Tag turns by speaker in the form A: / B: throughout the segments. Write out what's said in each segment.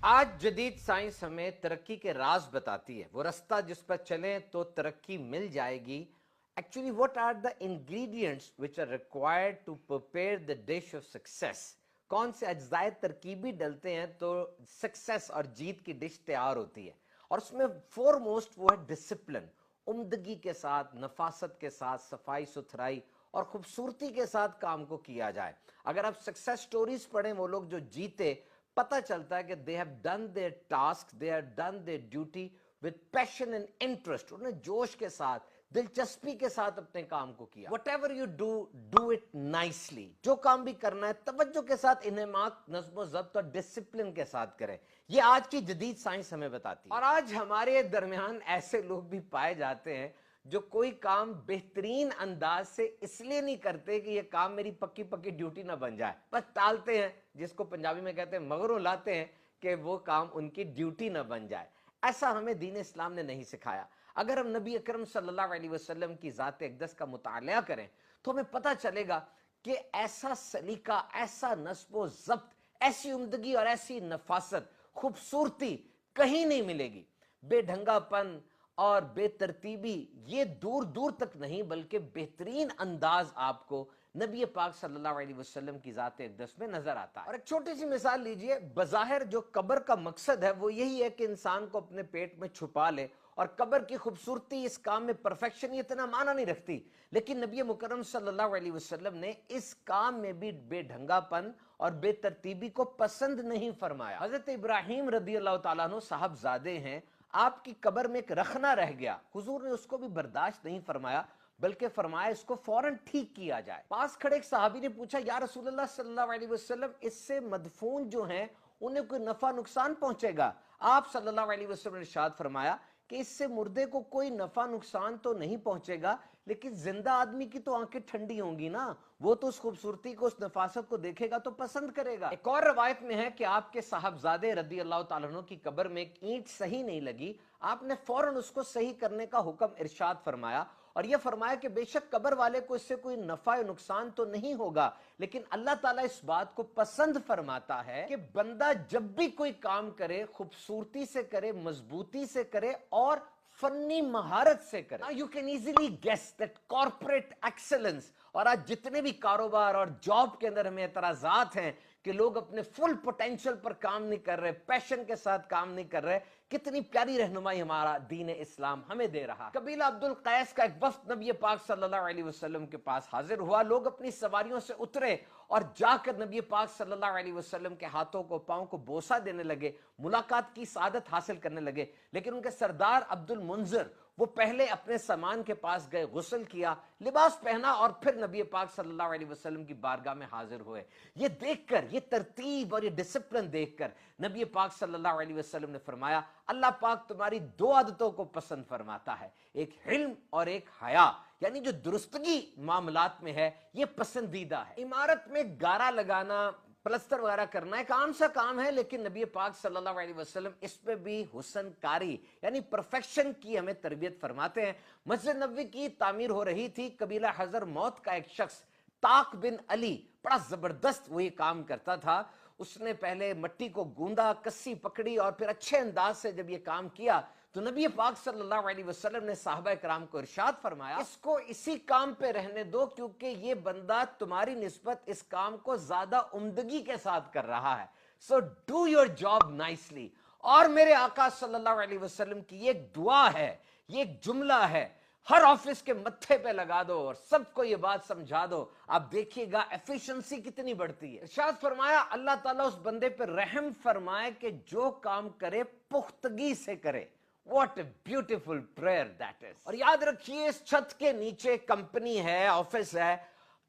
A: آج جدید سائنس ہمیں ترقی کے راز بتاتی ہے، وہ رستہ جس پر چلیں تو ترقی مل جائے گی۔ Actually what are the ingredients which are required to prepare the dish of success؟ کون سے اجزائے ترکیبی ڈلتے ہیں تو سکسیس اور جیت کی ڈش تیار ہوتی ہے، اور اس میں فورموسٹ وہ ہے ڈسپلن، عمدگی کے ساتھ، نفاست کے ساتھ، صفائی ستھرائی اور خوبصورتی کے ساتھ کام کو کیا جائے۔ اگر آپ سکسیس سٹوریز پڑھیں، وہ لوگ جو جیتے، پتہ چلتا ہے کہ they have done their task, they have done their duty with passion and interest، انہوں نے جوش کے ساتھ، دلچسپی کے ساتھ اپنے کام کو کیا۔ whatever you do, do it nicely، جو کام بھی کرنا ہے توجہ کے ساتھ، انہماک، نظم و ضبط اور ڈسپلن کے ساتھ کریں۔ یہ آج کی جدید سائنس ہمیں بتاتی ہے۔ اور آج ہمارے درمیان ایسے لوگ بھی پائے جاتے ہیں جو کوئی کام بہترین انداز سے اس لیے نہیں کرتے کہ یہ کام میری پکی پکی ڈیوٹی نہ بن جائے، بس ٹالتے ہیں، جس کو پنجابی میں کہتے ہیں مگروں لاتے ہیں کہ وہ کام ان کی ڈیوٹی نہ بن جائے۔ ایسا ہمیں دین اسلام نے نہیں سکھایا۔ اگر ہم نبی اکرم صلی اللہ علیہ وسلم کی ذات اقدس کا مطالعہ کریں تو ہمیں پتہ چلے گا کہ ایسا سلیقہ، ایسا نصب و ضبط، ایسی عمدگی اور ایسی نفاست، خوبصورتی کہیں نہیں ملے گی۔ بے ڈھنگا پن اور بے ترتیبی یہ دور دور تک نہیں، بلکہ بہترین انداز آپ کو نبی پاک صلی اللہ علیہ وسلم کی ذات اقدس میں نظر آتا ہے۔ اور ایک چھوٹی سی مثال لیجئے، بظاہر جو قبر کا مقصد ہے وہ یہی ہے کہ انسان کو اپنے پیٹ میں چھپا لے، اور قبر کی خوبصورتی اس کام میں پرفیکشن یہ اتنا معنی نہیں رکھتی، لیکن نبی مکرم صلی اللہ علیہ وسلم نے اس کام میں بھی بے ڈھنگا پن اور بے ترتیبی کو پسند نہیں فرمایا۔ حضرت ابراہیم رضی اللہ تعالیٰ عنہ صاحبزادے ہیں، آپ کی قبر میں ایک رخنہ رہ گیا، حضور نے اس کو بھی برداشت نہیں فرمایا، بلکہ فرمایا اس کو فوراً ٹھیک کیا جائے۔ پاس کھڑے ایک صحابی نے پوچھا، یا رسول اللہ صلی اللہ علیہ وسلم، اس سے مدفون جو ہیں انہیں کوئی نفع نقصان پہنچے گا؟ آپ صلی اللہ علیہ وسلم نے ارشاد فرمایا کہ اس سے مردے کو کوئی نفع نقصان تو نہیں پہنچے گا، لیکن زندہ آدمی کی تو آنکھیں ٹھنڈی ہوں گی نا، وہ تو اس خوبصورتی کو، اس نفاست کو دیکھے گا تو پسند کرے گا۔ ایک اور روایت میں ہے کہ آپ کے صاحبزادے رضی اللہ تعالیٰ عنہ کی قبر میں ایک اینٹ صحیح نہیں لگی، آپ نے فوراً اس کو صحیح کرنے کا حکم ارشاد فرمایا، اور یہ فرمایا کہ بے شک قبر والے کو اس سے کوئی نفع نقصان تو نہیں ہوگا، لیکن اللہ تعالیٰ اس بات کو پسند فرماتا ہے کہ بندہ جب بھی کوئی کام کرے خوبصورتی سے کرے، مضبوطی سے کرے اور فنی مہارت سے کرے۔ Now you can easily guess that corporate excellence، اور آج جتنے بھی کاروبار اور جاب کے اندر ہمیں اعتراضات ہیں کہ لوگ اپنے فل پوٹینشل پر کام نہیں کر رہے، پیشن کے ساتھ کام نہیں کر رہے، کتنی پیاری رہنمائی ہمارا دین اسلام ہمیں دے رہا۔ قبیلہ عبد القیس کا ایک وفد نبی پاک صلی اللہ علیہ وسلم کے پاس حاضر ہوا، لوگ اپنی سواریوں سے اترے اور جا کر نبی پاک صلی اللہ علیہ وسلم کے ہاتھوں کو، پاؤں کو بوسہ دینے لگے، ملاقات کی سعادت حاصل کرنے لگے، لیکن ان کے سردار عبد المنذر وہ پہلے اپنے سامان کے پاس گئے، غسل کیا، لباس پہنا، اور پھر نبی پاک صلی اللہ علیہ وسلم کی بارگاہ میں حاضر ہوئے۔ یہ دیکھ کر، یہ ترتیب اور یہ ڈسپلن دیکھ کر نبی پاک صلی اللہ علیہ وسلم نے فرمایا، اللہ پاک تمہاری دو عادتوں کو پسند فرماتا ہے، ایک حلم اور ایک حیا، یعنی جو درستگی معاملات میں ہے یہ پسندیدہ ہے۔ عمارت میں گارا لگانا، پلستر وغیرہ کرنا ایک عام سا کام ہے، لیکن نبی پاک صلی اللہ علیہ وسلم اس پہ بھی حسن کاری یعنی پرفیکشن کی ہمیں تربیت فرماتے ہیں۔ مسجد نبوی کی تعمیر ہو رہی تھی، قبیلہ حضر موت کا ایک شخص طاق بن علی، بڑا زبردست وہ یہ کام کرتا تھا، اس نے پہلے مٹی کو گوندا، کسی پکڑی، اور پھر اچھے انداز سے جب یہ کام کیا تو نبی پاک صلی اللہ علیہ وسلم نے صحابہ کرام کو ارشاد فرمایا، اس کو اسی کام پہ رہنے دو، کیونکہ یہ بندہ تمہاری نسبت اس کام کو زیادہ عمدگی کے ساتھ کر رہا ہے، so do your job nicely. اور میرے آقا صلی اللہ علیہ وسلم کی یہ ایک دعا ہے، یہ ایک جملہ ہے، ہر آفس کے متھے پہ لگا دو اور سب کو یہ بات سمجھا دو، آپ دیکھیے گا ایفیشنسی کتنی بڑھتی ہے۔ ارشاد فرمایا، اللہ تعالیٰ اس بندے پہ رحم فرمائے کہ جو کام کرے پختگی سے کرے۔ What a beautiful prayer that is۔ اور یاد رکھیے، اس چھت کے نیچے کمپنی ہے، آفس ہے،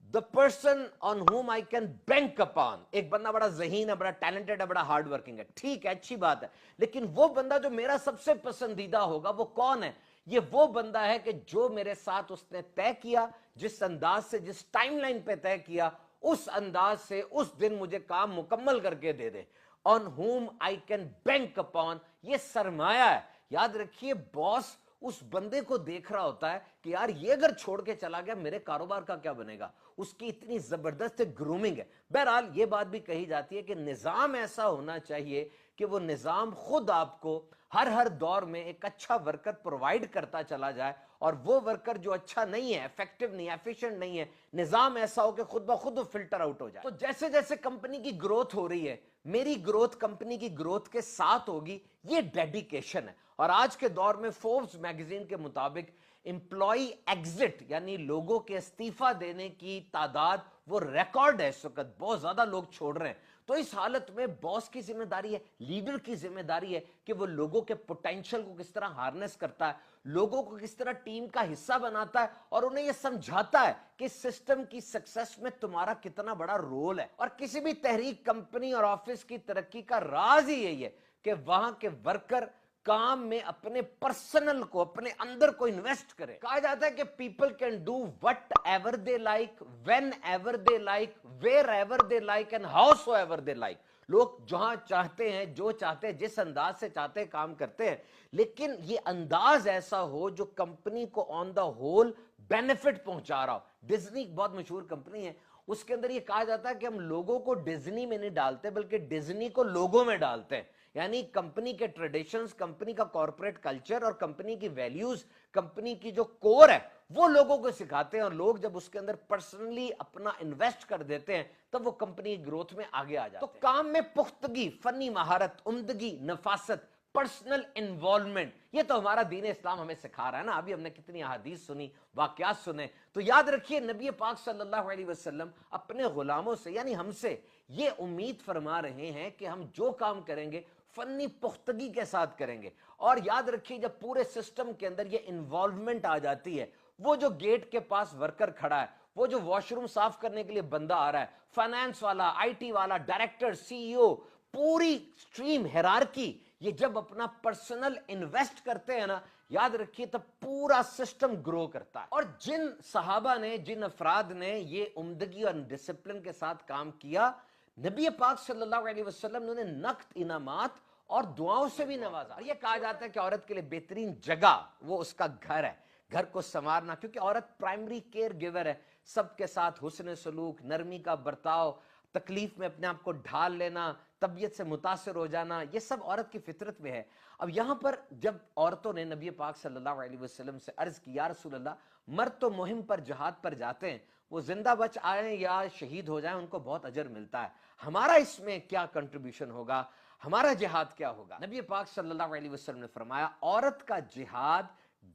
A: the person on whom I can bank upon، ایک بندہ بڑا ذہین ہے، بڑا ٹیلنٹڈ ہے، بڑا ہارڈ ورکنگ ہے، ٹھیک ہے، اچھی بات ہے، لیکن وہ بندہ جو میرا سب سے پسندیدہ ہوگا وہ کون ہے؟ یہ وہ بندہ ہے کہ جو میرے ساتھ اس نے طے کیا، جس انداز سے، جس ٹائم لائن پہ طے کیا، اس انداز سے اس دن مجھے کام مکمل کر کے دے دے۔ on whom I can bank upon، یہ سرمایہ ہے۔ یاد رکھیے، باس اس بندے کو دیکھ رہا ہوتا ہے کہ یار یہ اگر چھوڑ کے چلا گیا میرے کاروبار کا کیا بنے گا. اس کی اتنی زبردست گرومنگ ہے. بہرحال یہ بات بھی کہی جاتی ہے کہ نظام ایسا ہونا چاہیے کہ وہ نظام خود آپ کو ہر دور میں ایک اچھا ورکر پرووائڈ کرتا چلا جائے, اور وہ ورکر جو اچھا نہیں ہے, ایفیکٹو نہیں ہے, ایفیشنٹ نہیں ہے, نظام ایسا ہو کہ خود بخود وہ فلٹر آؤٹ ہو جائے. تو جیسے جیسے کمپنی کی گروتھ ہو رہی ہے, میری گروتھ کمپنی کی گروتھ کے ساتھ ہوگی, یہ ڈیڈیکیشن ہے. اور آج کے دور میں فوربس میگزین کے مطابق امپلائی ایگزٹ یعنی لوگوں کے استعفیٰ دینے کی تعداد وہ ریکارڈ ہے اس وقت, بہت زیادہ لوگ چھوڑ رہے ہیں. تو اس حالت میں باس کی ذمہ داری ہے, لیڈر کی ذمہ داری ہے کہ وہ لوگوں کے پوٹینشل کو کس طرح ہارنس کرتا ہے, لوگوں کو کس طرح ٹیم کا حصہ بناتا ہے, اور انہیں یہ سمجھاتا ہے کہ اس سسٹم کی سکسس میں تمہارا کتنا بڑا رول ہے. اور کسی بھی تحریک, کمپنی اور آفس کی ترقی کا راز ہی یہی ہے کہ وہاں کے ورکر کام میں اپنے پرسنل کو, اپنے اندر کو انویسٹ کرے. کہا جاتا ہے کہ people can do what ever they like, when ever they like, where ever they like, and how so ever they like. لوگ جہاں چاہتے ہیں, جو چاہتے ہیں, جس انداز سے چاہتے ہیں کام کرتے ہیں, لیکن یہ انداز ایسا ہو جو کمپنی کو آن دا ہول بینیفٹ پہنچا رہا ہو. ڈزنی بہت مشہور کمپنی ہے, اس کے اندر یہ کہا جاتا ہے کہ ہم لوگوں کو ڈزنی میں نہیں ڈالتے بلکہ ڈزنی کو لوگوں میں ڈالتے ہیں. یعنی کمپنی کے ٹریڈیشنز, کمپنی کا کارپوریٹ کلچر اور کمپنی کی ویلیوز, کمپنی کی جو کور ہے وہ لوگوں کو سکھاتے ہیں, اور لوگ جب اس کے اندر پرسنلی اپنا انویسٹ کر دیتے ہیں تب وہ کمپنی کی گروتھ میں آگے آ جاتے ہیں. تو کام میں پختگی, فنی مہارت, عمدگی, نفاست, پرسنل انوالومنٹ, یہ تو ہمارا دین اسلام ہمیں سکھا رہا ہے نا. ابھی ہم نے کتنی احادیث سنی, واقعات سنے. تو یاد رکھیے نبی پاک صلی اللہ علیہ وسلم اپنے غلاموں سے یعنی ہم سے یہ امید فرما رہے ہیں کہ ہم جو کام کریں گے فنی پختگی کے ساتھ کریں گے. اور یاد رکھیے جب پورے سسٹم کے اندر یہ انوالومنٹ آ جاتی ہے, وہ جو گیٹ کے پاس ورکر کھڑا ہے, وہ جو واش روم صاف کرنے کے لیے بندہ آ رہا ہے, فائنانس والا, آئی ٹی والا, ڈائریکٹر, سی ای او, پوری سٹریم ہیرارکی, یہ جب اپنا پرسنل انویسٹ کرتے ہیں نا, یاد رکھیے تب پورا سسٹم گرو کرتا ہے. اور جن صحابہ نے, جن افراد نے یہ عمدگی اور ڈسپلن کے ساتھ کام کیا, نبی پاک صلی اللہ علیہ وسلم نے انہیں نقد انعامات اور دعاؤں سے بھی نوازا. اور یہ کہا جاتا ہے کہ عورت کے لیے بہترین جگہ وہ اس کا گھر ہے, گھر کو سنوارنا, کیونکہ عورت پرائمری کیئر گیور ہے. سب کے ساتھ حسن سلوک, نرمی کا برتاؤ, تکلیف میں اپنے آپ کو ڈھال لینا, طبیعت سے متاثر ہو جانا, یہ سب عورت کی فطرت میں ہے. اب یہاں پر جب عورتوں نے نبی پاک صلی اللہ علیہ وسلم سے عرض کی, یا رسول اللہ, مرد تو مہم پر, جہاد پر جاتے ہیں, وہ زندہ بچ آئیں یا شہید ہو جائیں ان کو بہت اجر ملتا ہے, ہمارا اس میں کیا کنٹریبیوشن ہوگا, ہمارا جہاد کیا ہوگا؟ نبی پاک صلی اللہ علیہ وسلم نے فرمایا, عورت کا جہاد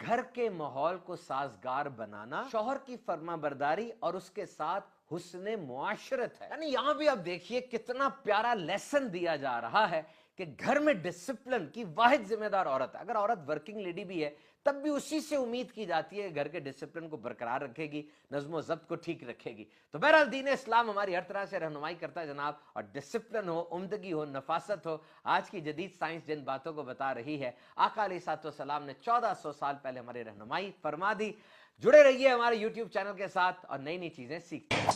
A: گھر کے ماحول کو سازگار بنانا, شوہر کی فرما برداری اور اس کے ساتھ حسن معاشرت ہے. یعنی یہاں بھی آپ دیکھیے کتنا پیارا لیسن دیا جا رہا ہے کہ گھر میں ڈسپلن کی واحد ذمہ دار عورت ہے. اگر عورت ورکنگ لیڈی بھی ہے تب بھی اسی سے امید کی جاتی ہے کہ گھر کے ڈسپلن کو برقرار رکھے گی, نظم و ضبط کو ٹھیک رکھے گی. تو بہرحال دین اسلام ہماری ہر طرح سے رہنمائی کرتا ہے جناب, اور ڈسپلن ہو, عمدگی ہو, نفاست ہو, آج کی جدید سائنس جن باتوں کو بتا رہی ہے, آقا علیہ الصلوۃ والسلام نے 1400 سال پہلے ہماری رہنمائی فرما دی. جڑے رہیے ہمارے YouTube چینل کے ساتھ اور نئی نئی چیزیں سیکھتے ہیں.